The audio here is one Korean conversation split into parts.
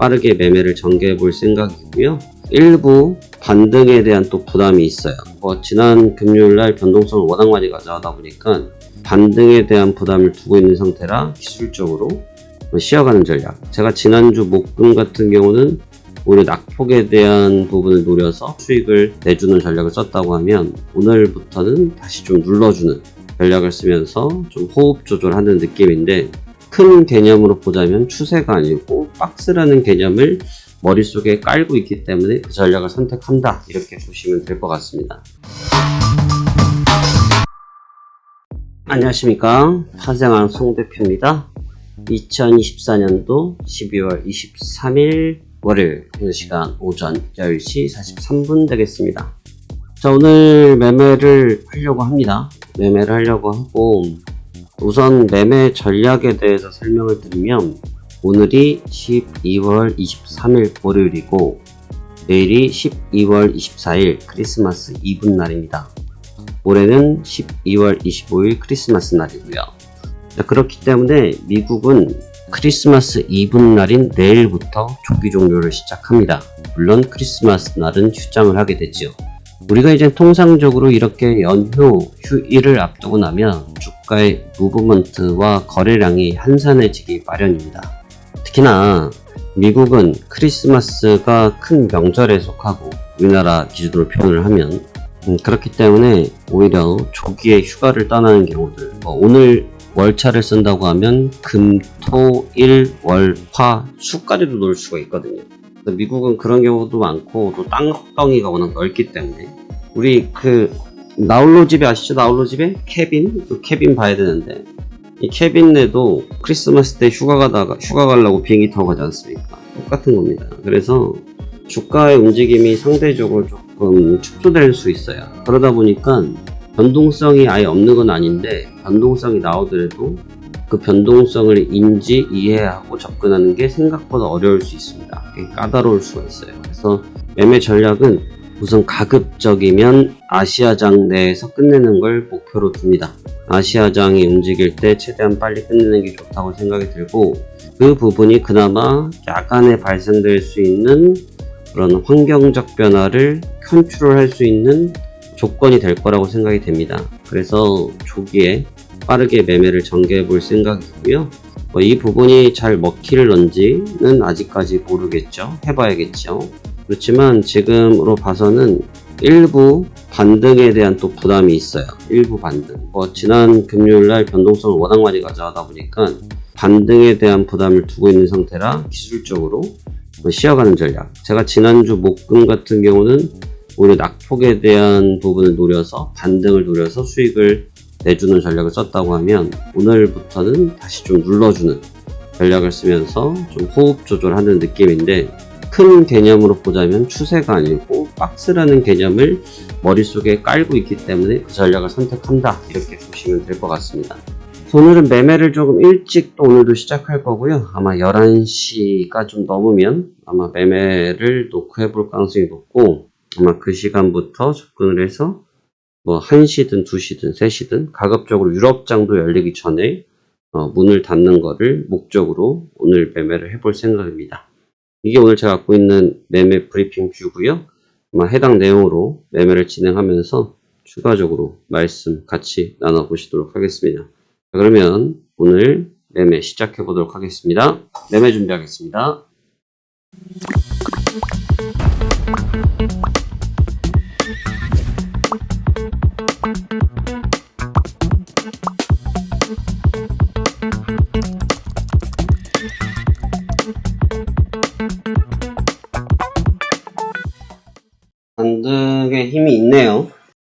빠르게 매매를 전개해 볼 생각이고요. 일부 반등에 대한 또 부담이 있어요. 지난 금요일날 변동성을 워낙 많이 가져가다 보니까 반등에 대한 부담을 두고 있는 상태라 기술적으로 쉬어가는 전략. 제가 지난주 목금 같은 경우는 오히려 낙폭에 대한 부분을 노려서 수익을 내주는 전략을 썼다고 하면 오늘부터는 다시 좀 눌러주는 전략을 쓰면서 좀 호흡 조절하는 느낌인데, 큰 개념으로 보자면 추세가 아니고 박스라는 개념을 머릿속에 깔고 있기 때문에 그 전략을 선택한다, 이렇게 보시면 될 것 같습니다. 안녕하십니까, 파생왕 송대표입니다. 2024년도 12월 23일 월요일 현재 시간 오전 10시 43분 되겠습니다. 자, 오늘 매매를 하려고 합니다. 매매를 하려고 하고, 우선 매매 전략에 대해서 설명을 드리면, 오늘이 12월 23일 월요일이고 내일이 12월 24일 크리스마스 이브 날입니다. 올해는 12월 25일 크리스마스 날이고요. 자, 그렇기 때문에 미국은 크리스마스 이브 날인 내일부터 조기 종료를 시작합니다. 물론 크리스마스 날은 휴장을 하게 되죠. 우리가 이제 통상적으로 이렇게 연휴 휴일을 앞두고 나면 주가의 무브먼트와 거래량이 한산해지기 마련입니다. 특히나 미국은 크리스마스가 큰 명절에 속하고 우리나라 기준으로 표현을 하면 그렇기 때문에 오히려 조기에 휴가를 떠나는 경우들, 오늘 월차를 쓴다고 하면 금, 토, 일, 월, 화, 수까지도 놀 수가 있거든요. 미국은 그런 경우도 많고 또 땅덩이가 워낙 넓기 때문에, 우리 나홀로집에 아시죠? 나홀로집에 케빈 봐야 되는데, 이 케빈네도 크리스마스 때 휴가 가려고 비행기 타고 가지 않습니까? 똑같은 겁니다. 그래서 주가의 움직임이 상대적으로 조금 축소될 수 있어요. 그러다 보니까 변동성이 아예 없는 건 아닌데, 변동성이 나오더라도 그 변동성을 이해하고 접근하는 게 생각보다 어려울 수 있습니다. 까다로울 수가 있어요. 그래서 매매 전략은 우선 가급적이면 아시아장 내에서 끝내는 걸 목표로 둡니다. 아시아장이 움직일 때 최대한 빨리 끝내는 게 좋다고 생각이 들고, 그 부분이 그나마 야간에 발생될 수 있는 그런 환경적 변화를 컨트롤할 수 있는 조건이 될 거라고 생각이 됩니다. 그래서 조기에 빠르게 매매를 전개해 볼 생각이고요. 이 부분이 잘 먹힐런지는 아직까지 모르겠죠. 해봐야겠죠. 그렇지만 지금으로 봐서는 일부 반등에 대한 또 부담이 있어요. 일부 반등. 지난 금요일날 변동성을 워낙 많이 가져가다 보니까 반등에 대한 부담을 두고 있는 상태라 기술적으로 쉬어가는 전략. 제가 지난주 목금 같은 경우는 오히려 낙폭에 대한 부분을 노려서, 반등을 노려서 수익을 내주는 전략을 썼다고 하면 오늘부터는 다시 좀 눌러주는 전략을 쓰면서 좀 호흡 조절하는 느낌인데, 큰 개념으로 보자면 추세가 아니고 박스라는 개념을 머릿속에 깔고 있기 때문에 그 전략을 선택한다, 이렇게 보시면 될 것 같습니다. 오늘은 매매를 조금 일찍 또 오늘도 시작할 거고요. 아마 11시가 좀 넘으면 아마 매매를 놓고 해볼 가능성이 높고, 아마 그 시간부터 접근을 해서 1시든 2시든 3시든 가급적으로 유럽장도 열리기 전에 문을 닫는 거를 목적으로 오늘 매매를 해볼 생각입니다. 이게 오늘 제가 갖고 있는 매매 브리핑 뷰고요. 아마 해당 내용으로 매매를 진행하면서 추가적으로 말씀 같이 나눠보시도록 하겠습니다. 자, 그러면 오늘 매매 시작해 보도록 하겠습니다. 매매 준비하겠습니다. 반등의 힘이 있네요.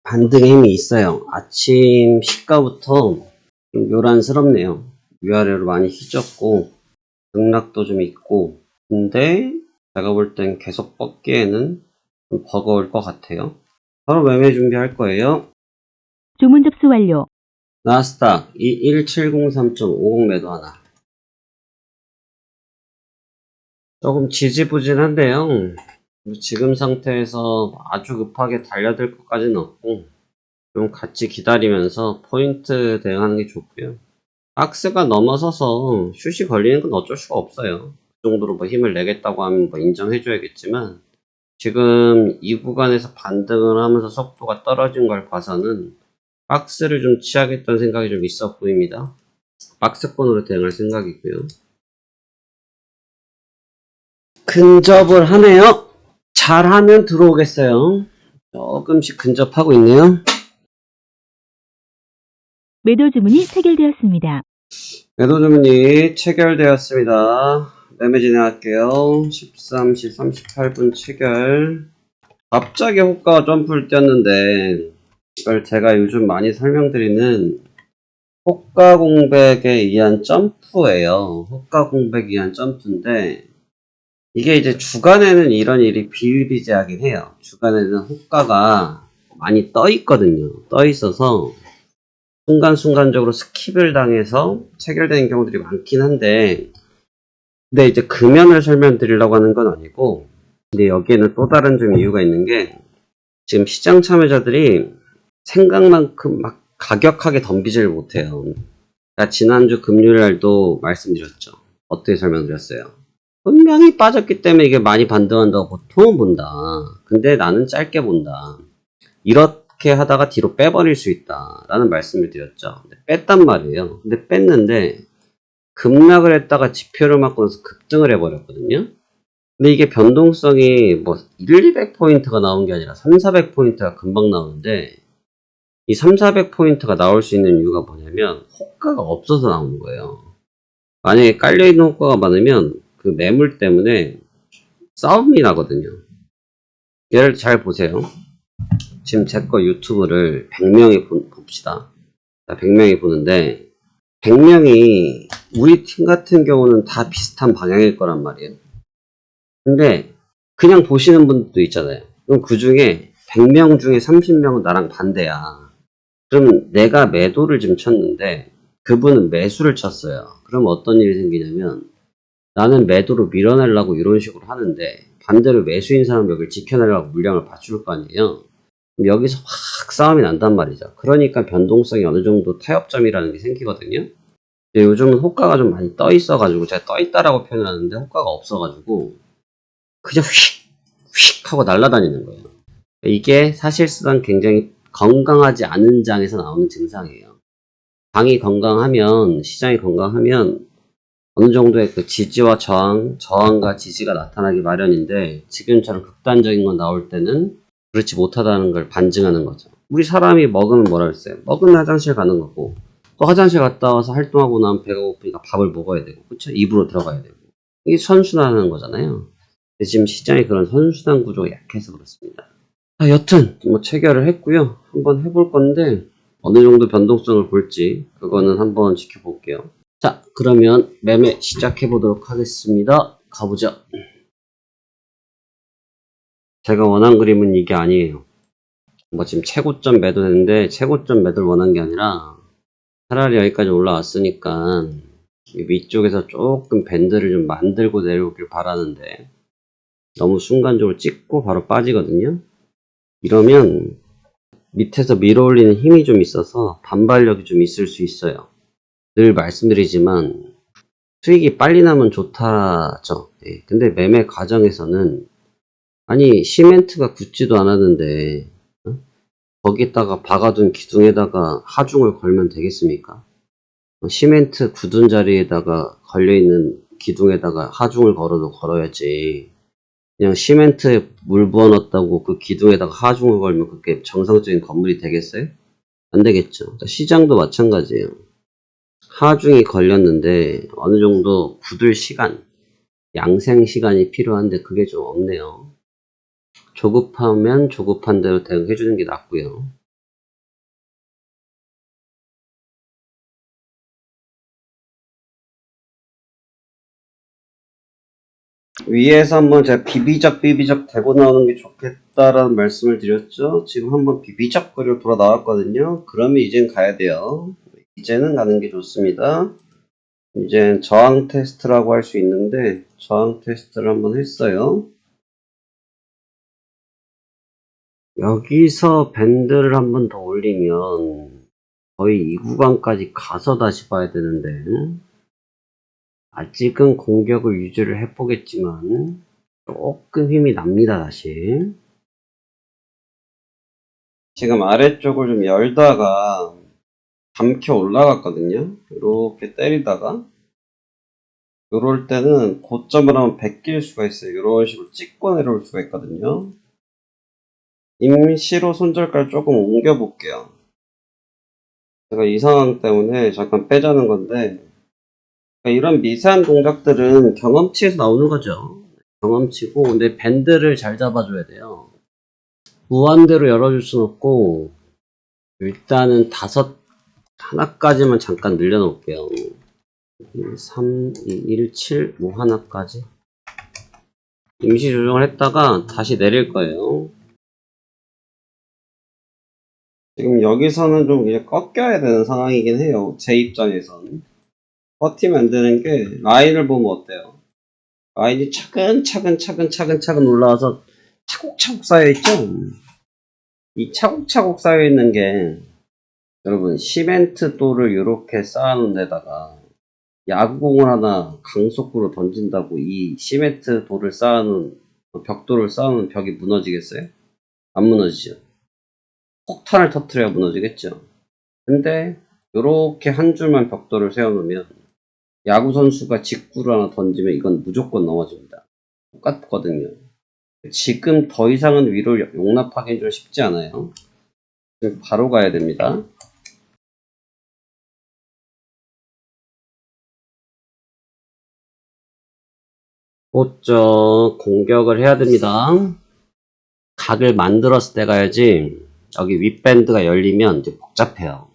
반등의 힘이 있어요. 아침 시가부터 좀 요란스럽네요. 위아래로 많이 휘졌고 등락도 좀 있고, 근데 제가 볼 땐 계속 뻗기에는 좀 버거울 것 같아요. 바로 매매 준비할 거예요. 주문 접수 완료. 나스닥 21703.50 매도 하나. 조금 지지부진한데요. 지금 상태에서 아주 급하게 달려들 것까지는 없고, 좀 같이 기다리면서 포인트 대응하는 게 좋고요. 박스가 넘어서서 슛이 걸리는 건 어쩔 수가 없어요. 정도로 뭐 힘을 내겠다고 하면 뭐 인정해줘야겠지만, 지금 이 구간에서 반등을 하면서 속도가 떨어진 걸 봐서는 박스를 좀 취하겠다는 생각이 좀 있어 보입니다. 박스권으로 대응할 생각이고요. 근접을 하네요. 잘하면 들어오겠어요. 조금씩 근접하고 있네요. 매도 주문이 체결되었습니다. 매도 주문이 체결되었습니다. 매매 진행할게요. 13시 38분 체결. 갑자기 호가가 점프를 뛰었는데, 이걸 제가 요즘 많이 설명드리는 호가 공백에 의한 점프예요. 호가 공백에 의한 점프인데, 이게 이제 주간에는 이런 일이 비일비재하긴 해요. 주간에는 호가가 많이 떠 있거든요. 떠 있어서 순간순간적으로 스킵을 당해서 체결되는 경우들이 많긴 한데, 근데 이제 금연을 설명드리려고 하는 건 아니고, 근데 여기에는 또 다른 좀 이유가 있는 게, 지금 시장 참여자들이 생각만큼 막 가격하게 덤비질 못해요. 그러니까 지난주 금요일 날도 말씀드렸죠. 어떻게 설명드렸어요? 분명히 빠졌기 때문에 이게 많이 반등한다고 보통은 본다. 근데 나는 짧게 본다. 이렇게 하다가 뒤로 빼버릴 수 있다. 라는 말씀을 드렸죠. 뺐단 말이에요. 근데 뺐는데 급락을 했다가 지표를 맞고 나서 급등을 해버렸거든요. 근데 이게 변동성이 뭐 200포인트가 나온 게 아니라 400포인트가 금방 나오는데, 이 400포인트가 나올 수 있는 이유가 뭐냐면 호가가 없어서 나오는 거예요. 만약에 깔려있는 호가가 많으면 그 매물 때문에 싸움이 나거든요. 얘를 잘 보세요. 지금 제 거 유튜브를 100명이 봅시다. 100명이 보는데 100명이 우리 팀 같은 경우는 다 비슷한 방향일 거란 말이에요. 근데 그냥 보시는 분들도 있잖아요. 그럼 그 중에 100명 중에 30명은 나랑 반대야. 그럼 내가 매도를 좀 쳤는데 그분은 매수를 쳤어요. 그럼 어떤 일이 생기냐면, 나는 매도로 밀어내려고 이런 식으로 하는데 반대로 매수인 사람 여기를 지켜내려고 물량을 받줄 거 아니에요. 그럼 여기서 확 싸움이 난단 말이죠. 그러니까 변동성이 어느 정도 타협점이라는 게 생기거든요. 근데 요즘은 호가가 좀 많이 떠 있어가지고, 제가 떠 있다라고 표현하는데 호가가 없어가지고 그냥 휙휙 하고 날아다니는 거예요. 이게 사실상 굉장히 건강하지 않은 장에서 나오는 증상이에요. 장이 건강하면, 시장이 건강하면 어느 정도의 그 지지와 저항과 지지가 나타나기 마련인데, 지금처럼 극단적인 건 나올 때는 그렇지 못하다는 걸 반증하는 거죠. 우리 사람이 먹으면 뭐라 그랬어요? 먹으면 화장실 가는 거고, 또 화장실 갔다 와서 활동하고 나면 배가 고프니까 밥을 먹어야 되고, 그쵸? 입으로 들어가야 되고. 이게 선순환하는 거잖아요. 근데 지금 시장이 그런 선순환 구조가 약해서 그렇습니다. 여튼 뭐 체결을 했고요. 한번 해볼 건데 어느 정도 변동성을 볼지 그거는 한번 지켜볼게요. 자, 그러면 매매 시작해 보도록 하겠습니다. 가보죠. 제가 원한 그림은 이게 아니에요. 뭐 지금 최고점 매도했는데 최고점 매도를 원한 게 아니라, 차라리 여기까지 올라왔으니까 위쪽에서 조금 밴드를 좀 만들고 내려오길 바라는데, 너무 순간적으로 찍고 바로 빠지거든요. 이러면 밑에서 밀어올리는 힘이 좀 있어서 반발력이 좀 있을 수 있어요. 늘 말씀드리지만 수익이 빨리 나면 좋다죠. 예, 근데 매매 과정에서는, 아니 시멘트가 굳지도 않았는데 거기다가 박아둔 기둥에다가 하중을 걸면 되겠습니까? 시멘트 굳은 자리에다가 걸려있는 기둥에다가 하중을 걸어도 걸어야지, 그냥 시멘트에 물 부어넣었다고 그 기둥에다가 하중을 걸면 그게 정상적인 건물이 되겠어요? 안 되겠죠. 시장도 마찬가지예요. 하중이 걸렸는데 어느 정도 굳을 시간, 양생 시간이 필요한데 그게 좀 없네요. 조급하면 조급한 대로 대응해주는 게 낫고요. 위에서 한번 제가 비비적 되고 나오는 게 좋겠다라는 말씀을 드렸죠. 지금 한번 비비적 거리로 돌아 나왔거든요. 그러면 이젠 가야 돼요. 이제는 가는 게 좋습니다. 이제 저항 테스트라고 할 수 있는데, 저항 테스트를 한번 했어요. 여기서 밴드를 한번 더 올리면 거의 이 구간까지 가서 다시 봐야 되는데, 아직은 공격을 유지를 해보겠지만 조금 힘이 납니다. 다시 지금 아래쪽을 좀 열다가 감켜 올라갔거든요. 이렇게 때리다가 요럴 때는 고점을 하면 베낄 수가 있어요. 이런 식으로 찍고 내려올 수가 있거든요. 임시로 손절가를 조금 옮겨 볼게요. 제가 이 상황 때문에 잠깐 빼자는 건데, 이런 미세한 동작들은 경험치에서 나오는 거죠. 경험치고, 근데 밴드를 잘 잡아줘야 돼요. 무한대로 열어줄 순 없고, 일단은 하나까지만 잠깐 늘려놓을게요. 1, 3, 2, 1, 7, 뭐 하나까지. 임시 조정을 했다가 다시 내릴 거예요. 지금 여기서는 좀 이제 꺾여야 되는 상황이긴 해요. 제 입장에선. 버티면 안 되는 게, 라인을 보면 어때요? 라인이 차근차근 올라와서 차곡차곡 쌓여있죠? 이 차곡차곡 쌓여있는 게, 여러분, 시멘트 돌을 이렇게 쌓아놓은 데다가, 야구공을 하나 강속구로 던진다고 이 시멘트 돌을 쌓아놓은, 벽돌을 쌓아놓은 벽이 무너지겠어요? 안 무너지죠? 폭탄을 터트려야 무너지겠죠? 근데, 요렇게 한 줄만 벽돌을 세워놓으면, 야구 선수가 직구를 하나 던지면 이건 무조건 넘어집니다. 똑같거든요. 지금 더 이상은 위로 용납하기는 좀 쉽지 않아요. 바로 가야 됩니다. 곧저 공격을 해야 됩니다. 각을 만들었을 때 가야지. 여기 윗밴드가 열리면 이제 복잡해요.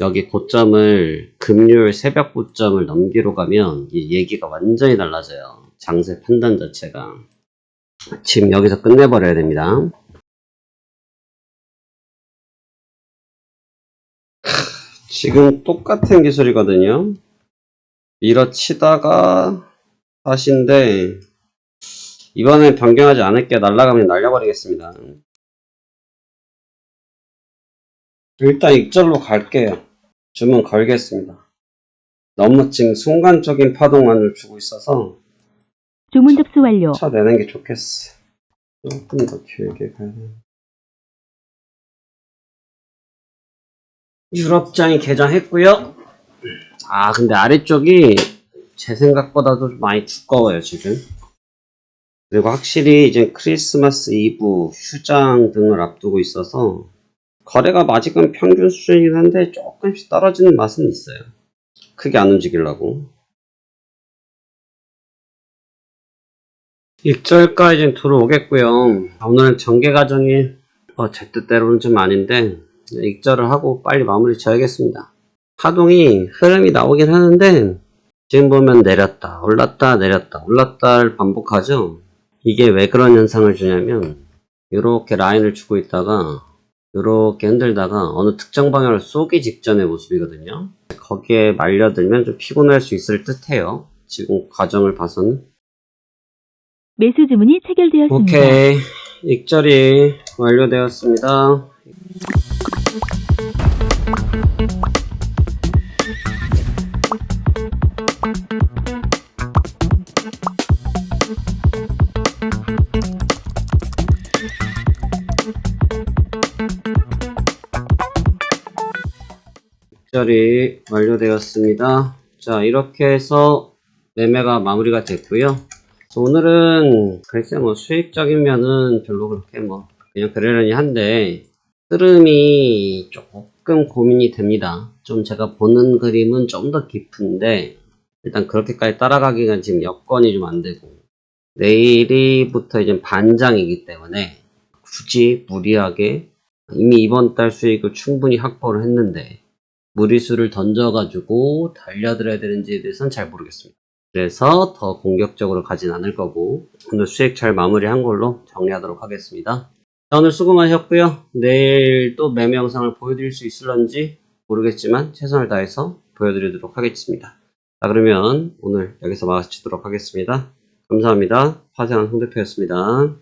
여기 고점을 금요일 새벽 고점을 넘기러 가면 이 얘기가 완전히 달라져요. 장세 판단 자체가. 지금 여기서 끝내버려야 됩니다. 지금 똑같은 기술이거든요. 밀어치다가 다시인데 이번엔 변경하지 않을게. 날아가면 날려버리겠습니다. 일단 익절로 갈게요. 주문 걸겠습니다. 너무 지금 순간적인 파동만을 주고 있어서 주문 접수 완료. 쳐내는 게 좋겠어. 조금 더 길게 가야 돼. 유럽장이 개장했고요. 아 근데 아래쪽이 제 생각보다도 좀 많이 두꺼워요 지금. 그리고 확실히 이제 크리스마스 이브 휴장 등을 앞두고 있어서 거래가 아직은 평균 수준이긴 한데 조금씩 떨어지는 맛은 있어요. 크게 안 움직이려고. 익절가 이제 들어오겠고요. 오늘은 전개 과정이 제 뜻대로는 좀 아닌데 익절을 하고 빨리 마무리 지어야겠습니다. 파동이 흐름이 나오긴 하는데 지금 보면 내렸다 올랐다 내렸다 올랐다를 반복하죠. 이게 왜 그런 현상을 주냐면 이렇게 라인을 주고 있다가 이렇게 흔들다가 어느 특정 방향을 쏘기 직전의 모습이거든요. 거기에 말려들면 좀 피곤할 수 있을 듯해요. 지금 과정을 봐서는. 매수 주문이 체결되었습니다. 오케이, 익절이 완료되었습니다. 익절이 완료되었습니다. 자, 이렇게 해서 매매가 마무리가 됐고요. 오늘은 글쎄 뭐 수익적인 면은 별로 그렇게 뭐 그냥 그러려니 한데 흐름이 조금 고민이 됩니다. 좀 제가 보는 그림은 좀 더 깊은데 일단 그렇게까지 따라가기가 지금 여건이 좀 안 되고 내일이부터 이제 반장이기 때문에 굳이 무리하게 이미 이번 달 수익을 충분히 확보를 했는데 무리수를 던져가지고 달려들어야 되는지에 대해서는 잘 모르겠습니다. 그래서 더 공격적으로 가진 않을 거고 오늘 수익 잘 마무리한 걸로 정리하도록 하겠습니다. 자, 오늘 수고 많으셨고요. 내일 또 매매 영상을 보여드릴 수 있을런지 모르겠지만 최선을 다해서 보여드리도록 하겠습니다. 자, 그러면 오늘 여기서 마치도록 하겠습니다. 감사합니다. 화생한 홍대표였습니다.